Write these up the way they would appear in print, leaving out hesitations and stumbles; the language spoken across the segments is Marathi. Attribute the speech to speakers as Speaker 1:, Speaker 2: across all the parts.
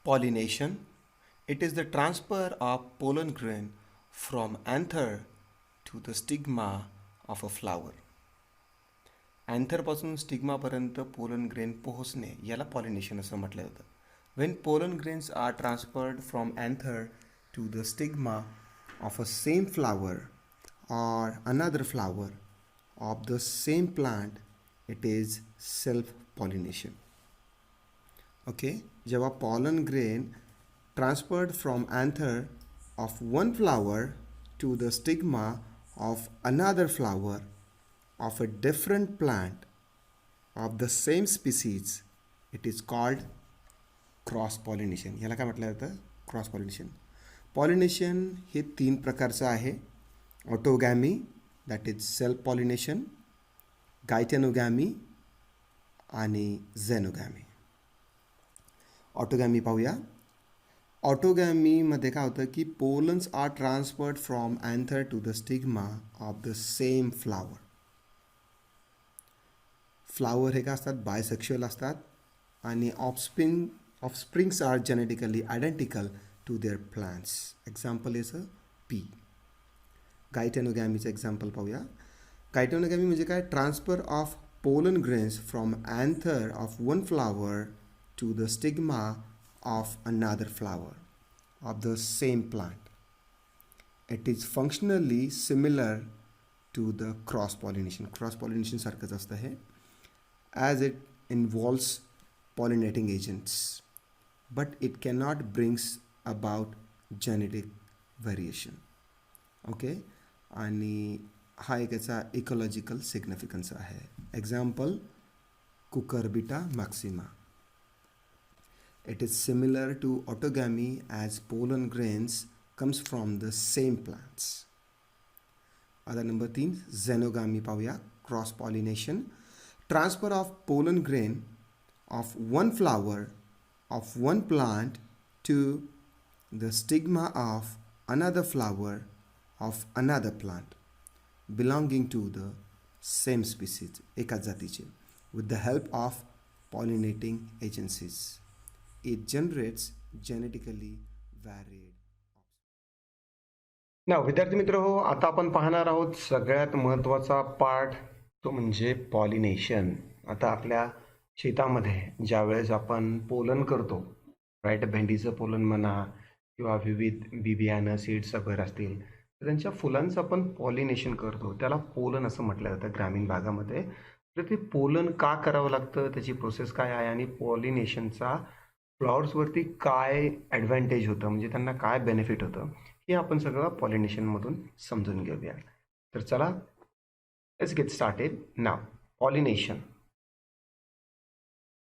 Speaker 1: Pollination. It is the transfer of pollen grain from anther to the stigma of a flower. अँथरपासून स्टिग्मापर्यंत पोलन ग्रेन पोहोचणे याला पॉलिनेशन असं म्हटलं जातं. When pollen grains are transferred from anther to the stigma of a same flower or another flower of the same plant, it is self pollination. Okay, जेव्हा pollen grain transferred from anther of one flower to the stigma of another flower of a different plant of the same species, it is called cross pollination. याला काय म्हटलं जातं? Cross pollination. पॉलिनेशन हे 3 प्रकारचं आहे. Autogamy, that is self pollination, geitonogamy आणि झेनोगॅमी. ऑटोगॅमी पाहूया. ऑटोगॅमीमध्ये काय होतं की pollens are transferred from anther to the stigma of the same flower. Flower हे काय असतात? बायसेक्शुअल असतात आणि offsprings are genetically identical to their plants. Example is a pea. गायटेनोगॅमीचं एक्झाम्पल पाहूया. गायटेनोगॅमी म्हणजे काय? Transfer of pollen grains from anther of one flower to the stigma of another flower of the same plant. It is functionally similar to the cross pollination. Cross pollination सारखंच असतं हे, as it involves pollinating agents, but it cannot brings about genetic variation. Okay, आणि हा एक याचा इकोलॉजिकल सिग्निफिकन्स आहे. Example cucurbita maxima. It is similar to autogamy as pollen grains comes from the same plants. आता नंबर 3 झेनोगॅमी पाहूया. Cross pollination. Transfer of pollen grain of one flower of one plant to the stigma of another flower of another plant belonging to the same species, एकाच जातीचे, with the help of pollinating agencies. It generates genetically varied.
Speaker 2: ना विद्यार्थी मित्र हो, आता आपण पाहणार आहोत सगळ्यात महत्त्वाचा पार्ट, तो म्हणजे पॉलिनेशन. आता आपल्या शेतामध्ये ज्यावेळेस आपण पोलन करतो, राईट, भेंडीचं पोलन म्हणा किंवा विविध बिबियाणं सीड्स वगैरे असतील, तर त्यांच्या फुलांचं आपण पॉलिनेशन करतो. त्याला पोलन असं म्हटलं जातं ग्रामीण भागामध्ये. तर ते पोलन का करावं लागतं, त्याची प्रोसेस काय आहे, आणि पॉलिनेशनचा फ्लॉवर्सवरती काय ॲडव्हान्टेज होतं, म्हणजे त्यांना काय बेनिफिट होतं, हे आपण सगळं पॉलिनेशनमधून समजून घेऊया. तर चला, let's get started now. Pollination.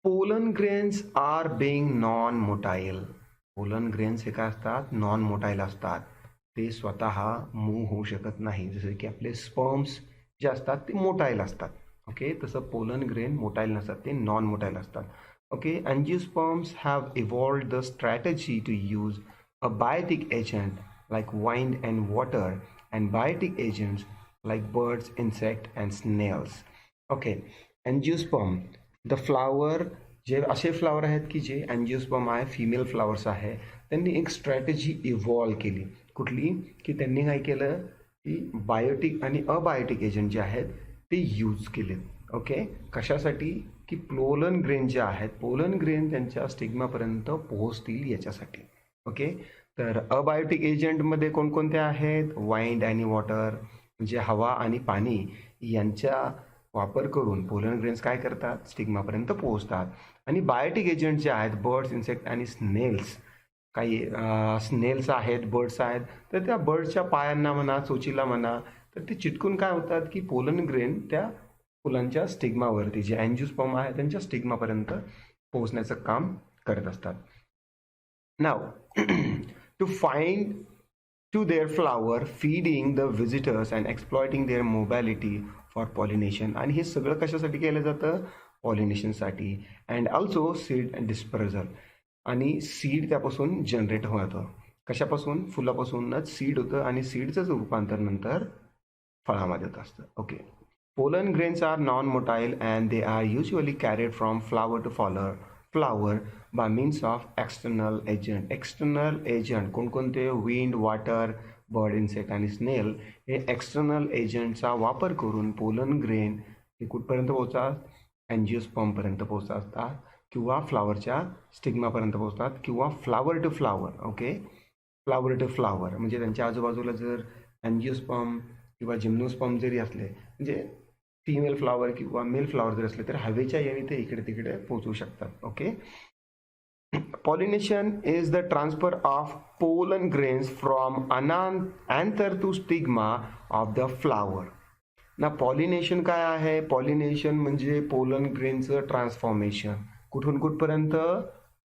Speaker 2: Pollen grains are being non motile. Pollen grains हे काय असतात? नॉन मोटाईल असतात. ते स्वतः मूव्ह होऊ शकत नाही. जसे की आपले स्पर्म्स जे असतात ते मोटाईल असतात. ओके, तसं पोलन ग्रेन मोटाईल नसतात, ते नॉन मोटाईल असतात. Okay, angiosperms have evolved the strategy to use a biotic agent like wind and water and biotic agents like birds, insect and snails. Okay, angiosperm, the flower, जे असे फ्लावर आहेत की जे अँजिओस्पर्म आहे, फिमेल फ्लावर्स आहे, त्यांनी एक स्ट्रॅटेजी इव्हॉल्व केली. कुठली? की त्यांनी काय केलं की बायोटिक आणि अबायोटिक एजंट जे आहेत ते यूज केलेत. ओके, कशासाठी? की पोलन ग्रेन जे आहेत, पोलन ग्रेन त्यांच्या स्टिग्मापर्यंत पोहोचतील याच्यासाठी. ओके, तर अबायोटिक एजंटमध्ये कोणकोणते आहेत? वाइंड आणि वॉटर, म्हणजे हवा आणि पाणी यांचा वापर करून पोलन ग्रेन्स काय करतात? स्टिग्मापर्यंत पोहोचतात. आणि बायोटिक एजंट जे आहेत, बर्ड्स, इन्सेक्ट आणि स्नेल्स, काही स्नेल्स आहेत, बर्ड्स आहेत, तर त्या बर्ड्सच्या पायांना म्हणा, चोचीला म्हणा, तर ते चिटकून काय होतात की पोलन ग्रेन त्या फुलांच्या स्टिग्मावरती, जे अँजिओस्पर्म आहे त्यांच्या स्टिग्मापर्यंत पोहोचण्याचं काम करत असतात. नाव to find to their flower, feeding the visitors and exploiting their mobility for pollination. आणि हे सगळं कशासाठी केलं जातं? पॉलिनेशनसाठी. अँड ऑल्सो सीड डिस्पर्जल, आणि सीड त्यापासून जनरेट होतं. कशापासून? फुलापासूनच सीड होतं आणि सीडचं रूपांतर नंतर फळामध्ये होत असतं. Okay, pollen grains are non motile and they are usually carried from flower to flower by means of external agent. External agent कोणकोणते? विंड, वॉटर, बर्ड, इन्सेक्ट आणि स्नेल हे एक्सटर्नल एजंटचा वापर करून पोलन ग्रेन हे कुठपर्यंत पोहोचतात? अँजिओस्पर्मपर्यंत पोहोचतात किंवा फ्लावरच्या स्टिग्मापर्यंत पोहोचतात किंवा flower to flower. Okay, flower to flower म्हणजे त्यांच्या आजूबाजूला जर अँजिओस्पर्म किंवा जिम्नोस्पर्म जरी असले, म्हणजे फिमेल फ्लावर किंवा मेल फ्लावर जर असले, तर हवेच्या याने ते इकडे तिकडे पोहोचू शकतात. Okay. Pollination is the transfer of pollen grains from anther to stigma of the flower. ना पॉलिनेशन काय आहे? पॉलिनेशन म्हणजे पोलन ग्रेनचं ट्रान्सफॉर्मेशन. कुठून कुठपर्यंत?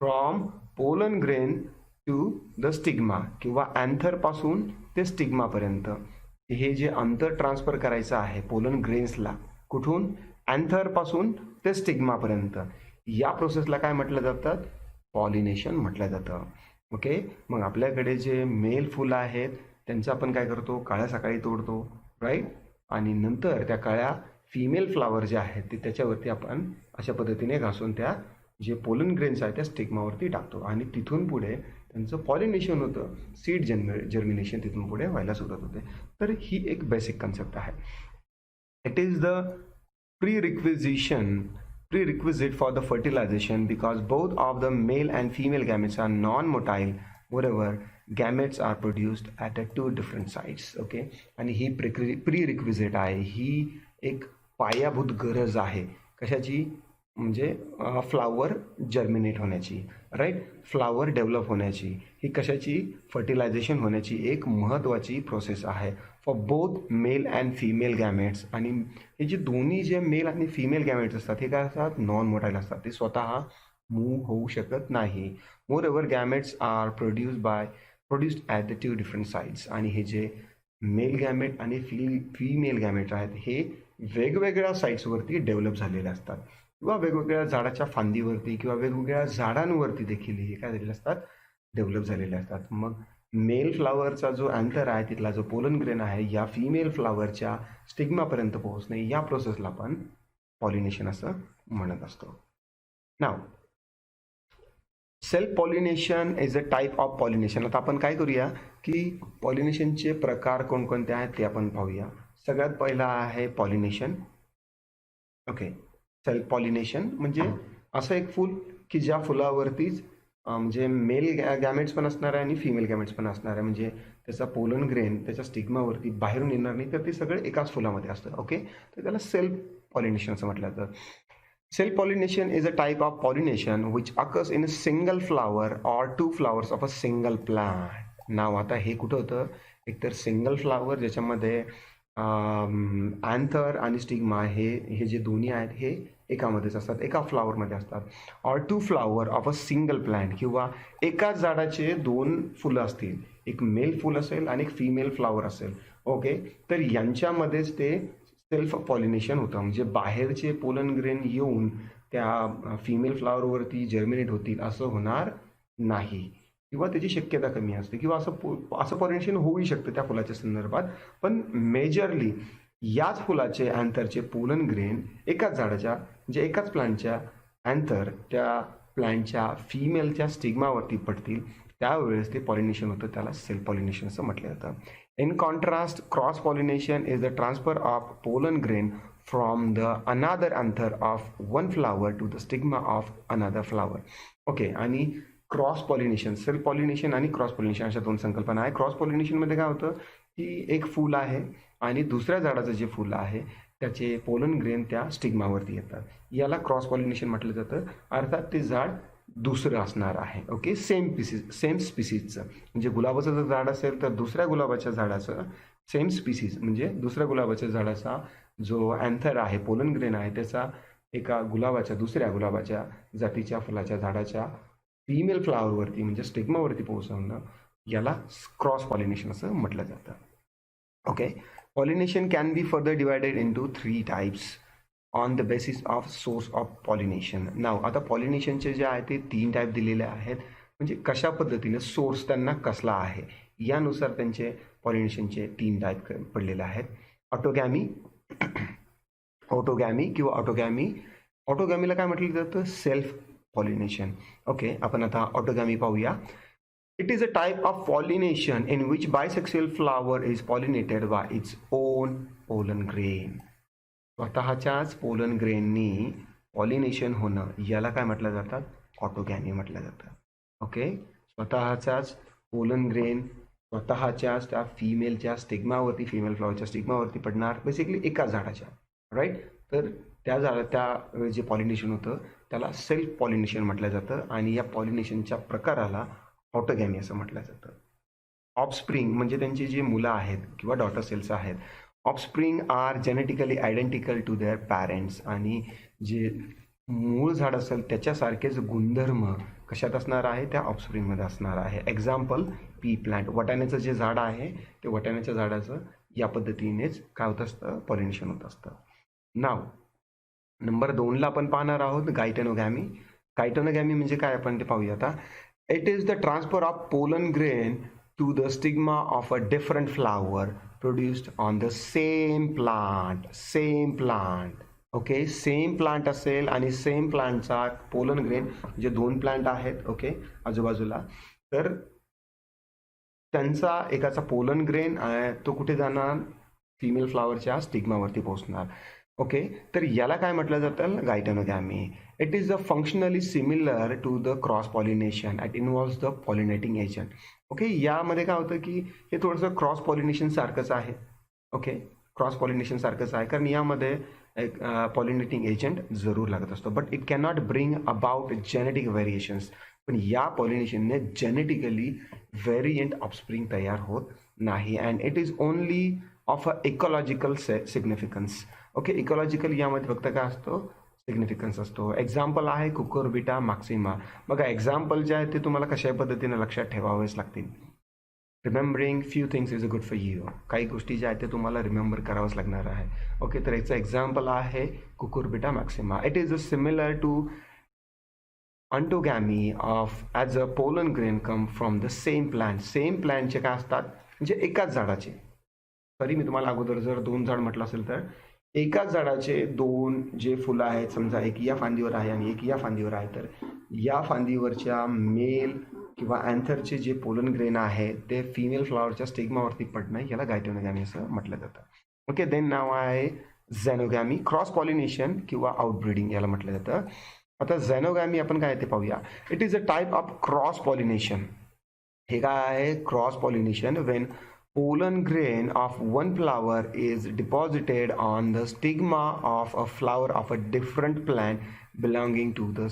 Speaker 2: From pollen grain to the stigma किंवा अँथर पासून ते स्टिग्मापर्यंत. हे जे अंतर ट्रान्सफर करायचं आहे पोलन ग्रेन्सला, कुठून? अँथर पासून ते स्टिग्मापर्यंत, या प्रोसेसला काय म्हटलं जातं? पॉलिनेशन म्हटलं जातं. ओके. मग आपल्याकडे जे मेल फुलं आहेत त्यांचं आपण काय करतो? काळ्या सकाळी तोडतो, राईट, आणि नंतर त्या काळ्या फिमेल फ्लावर जे आहेत ते त्याच्यावरती आपण अशा पद्धतीने घासून त्या जे पोलन ग्रेन्स आहेत त्या स्टिग्मावरती टाकतो आणि तिथून पुढे त्यांचं पॉलिनेशन होतं, सीड जर्मिनेशन तिथून पुढे व्हायला सुरुवात होते. तर ही एक बेसिक कन्सेप्ट आहे. It is the prerequisite for the fertilization because both of the male and female gametes are non-motile. Moreover, gametes are produced at two different sites. Okay, आणि ही प्री-रिक्विजिट आहे, ही एक पायाभूत गरज आहे. कशाची? म्हणजे फ्लावर जर्मिनेट होण्याची, राईट, फ्लावर डेव्हलप होण्याची. ही कशाची? फर्टिलायझेशन होण्याची एक महत्त्वाची प्रोसेस आहे for both male and female gametes. आणि हे जे दोन्ही जे मेल आणि फिमेल गॅमेट्स असतात हे काय असतात? नॉन मोटाईल असतात, ते स्वतः मूव्ह होऊ शकत नाही. Moreover gametes are produced at the two different sides. आणि हे जे मेल गॅमेट आणि फिमेल गॅमेट आहेत हे वेगवेगळ्या साईट्सवरती डेव्हलप झालेले असतात किंवा वेगवेगळ्या झाडाच्या फांदीवरती किंवा वेगवेगळ्या झाडांवरती देखील हे काय झालेले असतात? डेव्हलप झालेले असतात. मग मेल फ्लावरचा जो अँथर आहे तिथला जो पोलन ग्रेन आहे या फिमेल फ्लावरच्या स्टिग्मापर्यंत पोहोचणे या प्रोसेसला आपण पॉलिनेशन असं म्हणत असतो. नाव self pollination is a type of pollination. आता आपण काय करूया की पॉलिनेशनचे प्रकार कोणकोणते आहेत ते आपण पाहूया. सगळ्यात पहिला आहे पॉलिनेशन. ओके, सेल्फ पॉलिनेशन म्हणजे असं एक फूल की ज्या फुलावरतीच म्हणजे मेल गॅमेट्स पण असणार आहे आणि फिमेल गॅमेट्स पण असणार आहे. म्हणजे त्याचा पोलन ग्रेन त्याच्या स्टिग्मावरती बाहेरून येणार नाही, तर ते सगळे एकाच फुलामध्ये असतं. ओके, तर त्याला सेल्फ पॉलिनेशन असं म्हटलं जातं. Self pollination is a type of pollination which occurs in a single flower or two flowers of a single plant. नाव आता हे कुठं होतं? एकतर सिंगल फ्लावर ज्याच्यामध्ये अँथर आणि स्टिग्मा हे जे दोन्ही आहेत हे एकामध्येच असतात, एका फ्लावरमध्ये असतात. Or two flower of a single plant किंवा एकाच झाडाचे दोन फुलं असतील, एक मेल फुल असेल आणि एक फिमेल फ्लावर असेल. ओके, तर यांच्यामध्येच ते सेल्फ पॉलिनेशन होतं. म्हणजे बाहेरचे पोलन ग्रेन येऊन त्या फिमेल फ्लावरवरती जर्मिनेट होतील असं होणार नाही किंवा त्याची शक्यता कमी असते किंवा असं पॉलिनेशन होऊही शकतं त्या फुलाच्या संदर्भात. पण मेजरली याच फुलाचे अँथरचे पोलन ग्रेन एकाच झाडाच्या म्हणजे एकाच प्लांटच्या अँथर त्या प्लांटच्या फिमेलच्या स्टिग्मावरती पडतील, त्यावेळेस ते पॉलिनेशन होतं, त्याला सेल्फ पॉलिनेशन असं म्हटलं जातं. In contrast, cross pollination is the transfer of pollen grain from the another anther of one flower to the stigma of another flower. Okay, आणि क्रॉस पॉलिनेशन, सेल्फ पॉलिनेशन आणि क्रॉस पॉलिनेशन अशा दोन संकल्पना आहे. क्रॉस पॉलिनेशनमध्ये काय होतं की एक फूल आहे आणि दुसऱ्या झाडाचं जे फूल आहे त्याचे पोलन ग्रेन त्या स्टिग्मावरती येतात, याला क्रॉस पॉलिनेशन म्हटलं जातं. अर्थात ते झाड दुसरं असणार आहे. ओके, सेम स्पीसीजचं. म्हणजे गुलाबाचं जर झाड असेल तर दुसऱ्या गुलाबाच्या झाडाचं सेम स्पीसीज म्हणजे दुसऱ्या गुलाबाच्या झाडाचा जो अँथर आहे पोलन ग्रेन आहे त्याचा एका गुलाबाच्या दुसऱ्या गुलाबाच्या जातीच्या फुलाच्या झाडाच्या फिमेल फ्लावरवरती म्हणजे स्टिग्मावरती पोहोचवणं याला क्रॉस पॉलिनेशन असं म्हटलं जातं. Okay, pollination can be further divided into 3 types on the basis of source of pollination. नाव आता पॉलिनेशनचे जे आहे ते 3 टाईप दिलेले आहेत. म्हणजे कशा पद्धतीने सोर्स त्यांना कसला आहे यानुसार त्यांचे पॉलिनेशनचे 3 टाईप पडलेले आहेत. ऑटोगॅमी किंवा ऑटोगॅमीला काय म्हटलं जातं? Self pollination. ओके, आपण आता ऑटोगॅमी पाहूया. It is a type of pollination in which bisexual flower is pollinated bye its own pollen grain. स्वतःच्याच पोलन ग्रेननी पॉलिनेशन होणं याला काय म्हटलं जातात? ऑटोगॅमी म्हटलं जातं. ओके, स्वतःचाच पोलन ग्रेन स्वतःच्याच त्या फिमेलच्या स्टिग्मावरती, फिमेल फ्लॉवरच्या स्टिग्मावरती पडणार, बेसिकली एका झाडाच्या, राईट. तर त्या जे पॉलिनेशन होतं त्याला सेल्फ पॉलिनेशन म्हटलं जातं आणि या पॉलिनेशनच्या प्रकाराला ऑटोगॅमी असं म्हटलं जातं. ऑफस्प्रिंग म्हणजे त्यांची जी मुलं आहेत किंवा डॉटर सेल्स आहेत, offspring are genetically identical to their parents. आणि जे मूळ झाड असेल त्याच्यासारखेच गुणधर्म कशात असणार आहे? त्या ऑफस्प्रिंगमध्ये असणार आहे. एक्झाम्पल पी प्लांट, वाटाण्याचं जे झाड आहे ते वाटाण्याच्या झाडाचं या पद्धतीनेच काय होत असतं? पॉलिनेशन होत असतं. नाव नंबर 2ला आपण पाहणार आहोत गायटेनोगॅमी. गायटेनोगॅमी म्हणजे काय आपण ते पाहूया आता. It is the transfer of pollen grain to the stigma of a different flower produced on the same plant. Same plant, okay, same plant असेल आणि सेम प्लांटचा पोलन ग्रेन, जे 2 प्लांट आहेत ओके आजूबाजूला, तर त्यांचा एकाचा पोलन ग्रेन तो कुठे जाणार? फिमेल फ्लावरच्या स्टिग्मावरती पोहोचणार. ओके, तर याला काय म्हटलं जातं? Geitonogamy. It is a functionally similar to the cross pollination. It involves the pollinating agent. Okay, यामध्ये काय होतं की हे थोडंसं क्रॉस पॉलिनेशन सारखंच आहे. ओके, क्रॉस पॉलिनेशन सारखंच आहे, कारण यामध्ये एक पॉलिनेटिंग एजंट जरूर लागत असतो. But it cannot bring about genetic variations. पण या पॉलिनेशनने जेनेटिकली व्हेरियंट ऑफस्प्रिंग तयार होत नाही. And it is only of a ecological significance. Okay, ecological यामध्ये फक्त काय असतो? सिग्निफिकन्स असतो. एक्झाम्पल आहे कुकुरबिटा मॅक्सिमा. बघा, एक्झाम्पल जे आहे ते तुम्हाला कशा पद्धतीने लक्षात ठेवावेच लागतील. Remembering few things is good for you. काही गोष्टी ज्या आहेत ते तुम्हाला रिमेंबर करावंच लागणार आहे. ओके, तर याचं एक्झाम्पल आहे cucurbita maxima. It is similar to autogamy of as a pollen grain come from the same plant. Same प्लांटचे काय असतात? म्हणजे एकाच झाडाचे. तरी मी तुम्हाला अगोदर जर 2 झाड म्हटलं असेल तर एकाच झाडाचे 2 जे फुलं आहेत, समजा एक या फांदीवर आहे आणि एक या फांदीवर आहे, तर या फांदीवरच्या मेल किंवा अँथरचे जे पोलन ग्रेन आहे ते फिमेल फ्लॉवरच्या स्टिग्मावरती पडणं याला गायटेनोगॅमी असं म्हटलं जातं. ओके, देन नाव आहे झेनोगॅमी. क्रॉस पॉलिनेशन किंवा आउटब्रीडिंग याला म्हटलं जातं. आता झेनोगॅमी आपण काय ते पाहूया. It is a type of cross pollination. हे काय आहे? Cross pollination Wien pollen grain of one flower is deposited on the stigma of a flower of a different plant belonging to the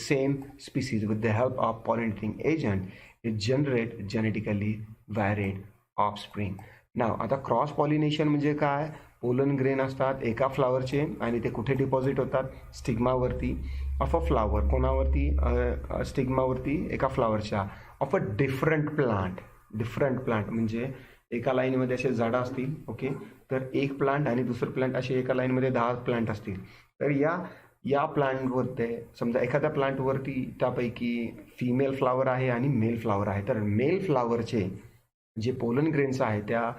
Speaker 2: same species. With the help of pollinating agent, it generate genetically varied offspring. Now आता क्रॉस पॉलिनेशन म्हणजे काय? पोलन ग्रेन असतात एका फ्लावरचे आणि ते कुठे डिपॉझिट होतात? स्टिग्मावरती ऑफ अ फ्लावर. कोणावरती? स्टिग्मावरती एका फ्लावरच्या of a different plant. Different plant म्हणजे एका लाईनमध्ये असे झाडं असतील. ओके, तर एक प्लांट आणि दुसरं प्लांट असे एका लाईनमध्ये 10 प्लांट असतील. तर या प्लांटवरती समजा एखाद्या प्लांटवरती त्यापैकी फिमेल फ्लावर आहे आणि मेल फ्लावर आहे, तर मेल फ्लावरचे जे पोलन ग्रेन्स आहेत त्या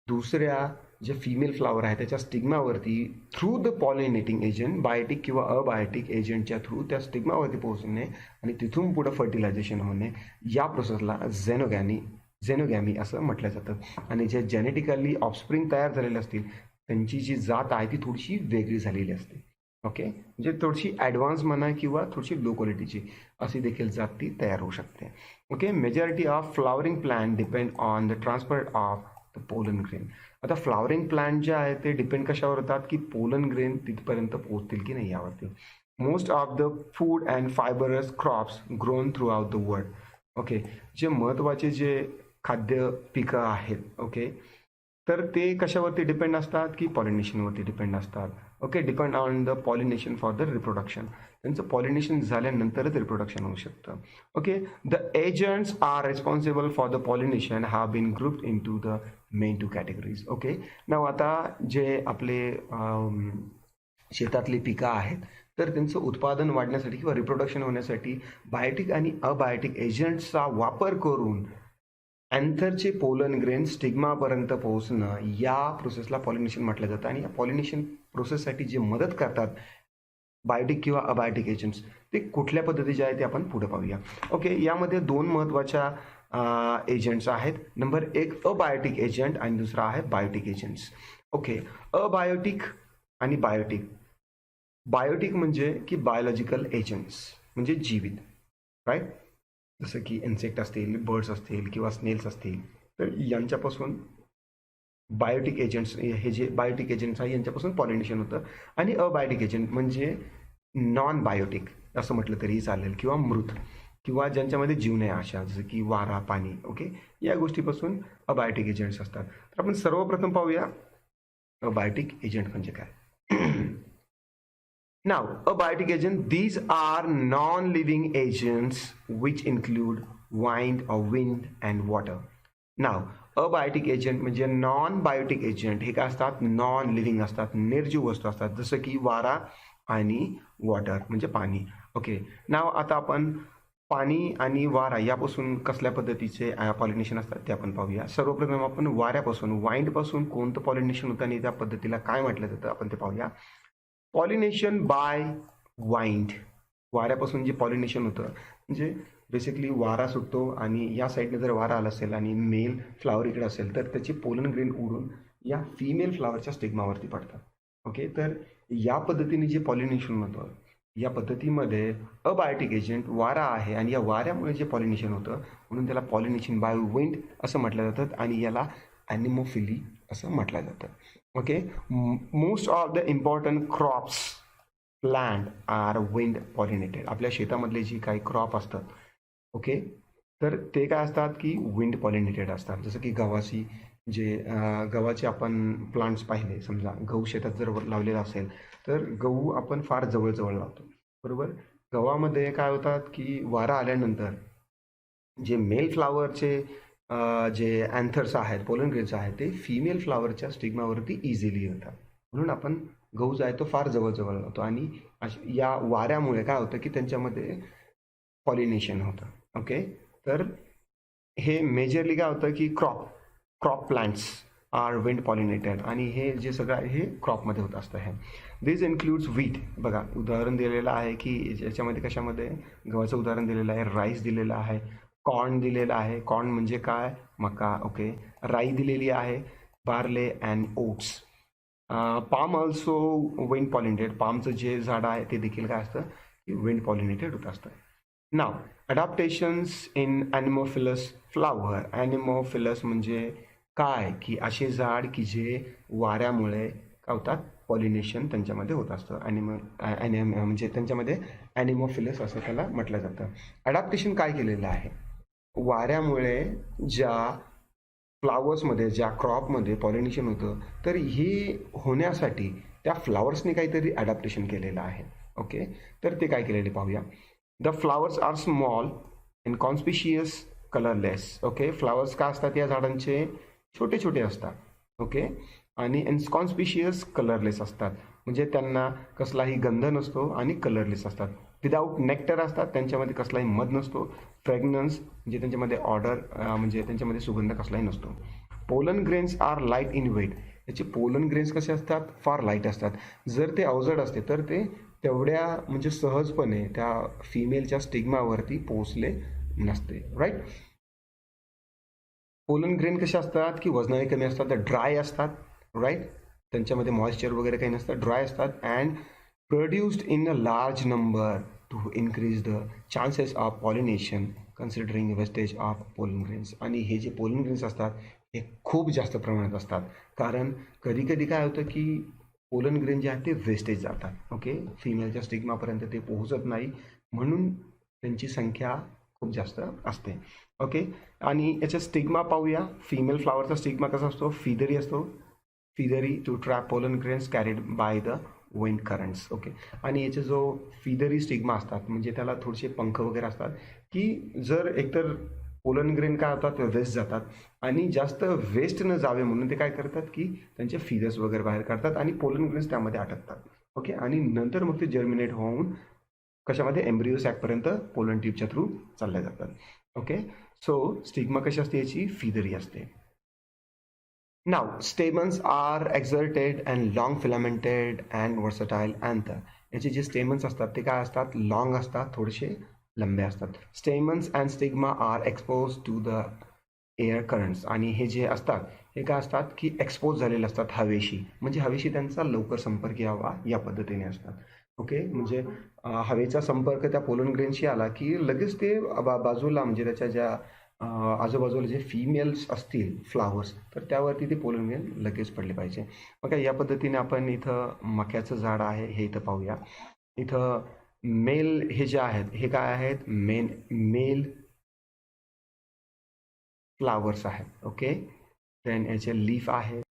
Speaker 2: दुसऱ्या जे फिमेल फ्लावर आहे त्याच्या स्टिग्मावरती through the pollinating agent, biotic किंवा अबायोटिक एजंटच्या थ्रू त्या स्टिग्मावरती पोहोचणे आणि तिथून पुढे फर्टिलायझेशन होणे, या प्रोसेसला झेनोगॅमी असं म्हटलं जातं. आणि जे जेनेटिकली ऑफस्प्रिंग तयार झालेले असतील त्यांची जी जात आहे ती थोडीशी वेगळी झालेली असते. ओके, म्हणजे थोडीशी ॲडव्हान्स म्हणा किंवा थोडीशी लो क्वालिटीची अशी देखील जात ती तयार होऊ शकते. Okay, majority of flowering plant depend on the transfer of the pollen grain. आता फ्लॉवरिंग प्लांट जे आहे ते डिपेंड कशावर होतात की पोलन ग्रेन तिथपर्यंत पोहोचतील की नाही यावरती. Most of the food and fibrous crops grown through out the world. Okay, जे महत्त्वाचे जे खाद्य पिकं आहेत ओके, तर ते कशावरती डिपेंड असतात की पॉलिनेशनवरती डिपेंड असतात. Okay, depend on the pollination for the reproduction. त्यांचं पॉलिनेशन झाल्यानंतरच रिप्रोडक्शन होऊ शकतं. Okay, the agents are responsible for the pollination have been grouped into the main 2 categories. Okay, नाव आता जे आपले शेतातली पिकं आहेत तर त्यांचं उत्पादन वाढण्यासाठी किंवा रिप्रोडक्शन होण्यासाठी बायोटिक आणि अबायोटिक एजंट्सचा वापर करून अँथरचे पोलन ग्रेन स्टिग्मापर्यंत पोहोचणं या प्रोसेसला पॉलिनेशन म्हटलं जातं. आणि या पॉलिनेशन प्रोसेससाठी जे मदत करतात बायोटिक किंवा अबायोटिक एजंट्स ते कुठल्या पद्धतीचे आहे ते आपण पुढे पाहूया. ओके, यामध्ये दोन महत्त्वाच्या एजंट्स आहेत. नंबर एक अबायोटिक एजंट आणि दुसरा आहे बायोटिक एजंट्स. ओके, अबायोटिक आणि बायोटिक. बायोटिक म्हणजे की बायोलॉजिकल एजंट्स म्हणजे जीवित, राईट? जसं की इन्सेक्ट असतील, बर्ड्स असतील किंवा स्नेल्स असतील, तर यांच्यापासून बायोटिक एजंट्स, हे जे बायोटिक एजंट्स आहे यांच्यापासून पॉलिनेशन होतं. आणि अबायोटिक एजंट म्हणजे नॉन बायोटिक असं म्हटलं तरीही चालेल, किंवा मृत, किंवा ज्यांच्यामध्ये जीव नाही अशा, जसं की वारा, पाणी. ओके, या गोष्टीपासून अबायोटिक एजंट्स असतात. तर आपण सर्वप्रथम पाहूया अबायोटिक एजंट म्हणजे काय. Now, abiotic agent, these are non-living agents which include wind and water. Now, abiotic agent म्हणजे नॉन बायोटिक एजंट हे काय असतात, नॉन लिव्हिंग असतात, निर्जीव वस्तू असतात, जसं की वारा आणि वॉटर म्हणजे पाणी. ओके, नाव आता आपण पाणी आणि वारा यापासून कसल्या पद्धतीचे पॉलिनेशन असतात ते आपण पाहूया. सर्वप्रथम आपण वाऱ्यापासून, वाइंडपासून कोणतं पॉलिनेशन होतं आणि त्या पद्धतीला काय म्हटलं जातं आपण ते पाहूया. पॉलिनेशन बाय वाइंड, वाऱ्यापासून जे पॉलिनेशन होतं म्हणजे बेसिकली वारा सुटतो आणि या साईडने जर वारा आला असेल आणि मेल फ्लावर इकडे असेल तर त्याची पोलन ग्रेन उडून या फिमेल फ्लावरच्या स्टिग्मावरती पडतात. ओके, तर या पद्धतीने जे पॉलिनेशन होतं, या पद्धतीमध्ये अबायोटिक एजंट वारा आहे आणि या वाऱ्यामुळे जे पॉलिनेशन होतं म्हणून त्याला पॉलिनेशन बाय विंड असं म्हटलं जातं आणि याला ॲनिमोफिली असं म्हटलं जातं. Okay, most of the important crops plant are wind pollinated. आपल्या शेतामधले जी काही क्रॉप असतात, ओके, तर ते काय असतात की विंड पॉलिनेटेड असतात. जसं की गव्हाची जे गव्हाचे आपण प्लांट्स पाहिले, समजा गहू शेतात जर लावलेला असेल तर गहू आपण फार जवळजवळ लावतो, बरोबर. गव्हामध्ये काय होतात की वारा आल्यानंतर जे मेल फ्लावरचे जे अँथर्स आहेत, पोलन ग्रेन्स आहेत, ते फिमेल फ्लावरच्या स्टिग्मावरती इझिली येतात. म्हणून आपण गहू जो आहे तो फार जवळजवळ लावतो आणि या वाऱ्यामुळे काय होतं की त्यांच्यामध्ये पॉलिनेशन होतं. ओके, तर हे मेजरली काय होतं की crop plants are wind pollinated आणि हे जे सगळं आहे हे क्रॉपमध्ये होत असतं. हे दिस इन्क्लूड्स व्हीट. बघा उदाहरण दिलेलं आहे की याच्यामध्ये कशामध्ये गव्हाचं उदाहरण दिलेलं आहे, राईस दिलेलं आहे, कॉर्न दिलेला आहे. कॉर्न म्हणजे काय, मका. ओके, राई दिलेली आहे, barley and oats. Palm also wind pollinated. पामचं जे झाड आहे ते देखील काय असतं की विंड पॉलिनेटेड होत असतं. नाव अडॅप्टेशन्स इन ॲनिमोफिलस फ्लावर. ॲनिमोफिलस म्हणजे काय की असे झाड की जे वाऱ्यामुळे काय होतात, पॉलिनेशन त्यांच्यामध्ये होत असतं. म्हणजे त्यांच्यामध्ये ॲनिमोफिलस असं त्याला म्हटलं जातं. अडॅप्टेशन काय केलेलं आहे, वाऱ्यामुळे ज्या फ्लावर्समध्ये, ज्या क्रॉपमध्ये पॉलिनेशन होतं तर हे होण्यासाठी त्या फ्लावर्सने काहीतरी अडॅप्टेशन केलेलं आहे. ओके, तर ते काय केलेले पाहूया. The flowers are small and conspicuous colourless. Okay, flowers काय असतात या झाडांचे, छोटे छोटे असतात. ओके, आणि इन्कॉन्स्पिशियस कलरलेस असतात म्हणजे त्यांना कसलाही गंध नसतो आणि कलरलेस असतात. विदाऊट नेक्टर असतात, त्यांच्यामध्ये कसलाही मध नसतो. फ्रेग्रन्स म्हणजे त्यांच्यामध्ये ऑर्डर म्हणजे त्यांच्यामध्ये सुगंध कसलाही नसतो. Pollen grains are light in weight. याचे पोलन ग्रेन्स कसे असतात, फार लाईट असतात. जर ते अवजड असते तर ते तेवढ्या म्हणजे सहजपणे त्या फिमेलच्या स्टिग्मावरती पोहोचले नसते, राईट. पोलन ग्रेन कसे असतात की वजनाने कमी असतात, तर ड्राय असतात, राईट. त्यांच्यामध्ये मॉइश्चर वगैरे काही नसतं, ड्राय असतात and produced in a large number two increase the chances of pollination considering wastage of pollen grains. आणि हे जे पोलन ग्रेन्स असतात हे खूप जास्त प्रमाणात असतात, कारण कधी कधी काय होतं की पोलन ग्रेन जे आहेत ते वेस्टेज जातात. ओके, फिमेलच्या स्टिग्मापर्यंत ते पोहोचत नाही म्हणून त्यांची संख्या खूप जास्त असते. ओके, आणि याचा स्टिग्मा पाहूया. फिमेल फ्लावरचा स्टिग्मा कसा असतो, फिदरी असतो. Feathery to trap pollen grains carried by the wind currents. Okay, आणि याचे जो फिदरी स्टिग्मा असतात म्हणजे त्याला थोडेसे पंख वगैरे असतात की जर एकतर पोलन ग्रेन काय होतात, वेस्ट जातात आणि जास्त वेस्ट न जावे म्हणून ते काय करतात की त्यांचे फिदर्स वगैरे बाहेर काढतात आणि पोलन ग्रेन्स त्यामध्ये अटकतात. ओके, आणि नंतर मग ते जर्मिनेट होऊन कशामध्ये, एम्ब्रिओ सॅकपर्यंत पोलन ट्यूबच्या थ्रू चालल्या जातात. ओके, सो स्टिग्मा कशी असते याची, फिदरी असते. Now, stamens are exerted and long filamented and versatile anther. याचे जे स्टेमन्स असतात ते काय असतात, लॉंग असतात, थोडेसे लंबे असतात. Stamens and stigma are expose to the air currents. आणि हे जे असतात हे काय असतात की एक्सपोज झालेले असतात हवेशी, म्हणजे हवेशी त्यांचा लवकर संपर्क यावा या पद्धतीने असतात. ओके, म्हणजे हवेचा संपर्क त्या पोलन ग्रेनशी आला की लगेच ते बाजूला म्हणजे त्याच्या ज्या आजूबाजूला जे फिमेल्स असतील फ्लावर्स, तर त्यावरती ते पोलन ग्रेन लगेच पडले पाहिजे. मग या पद्धतीने आपण इथं मक्याचं झाड आहे हे इथं पाहूया. इथं मेल हे जे आहेत हे काय आहेत, मेल फ्लावर्स आहेत. ओके, देन याचे लीफ आहे.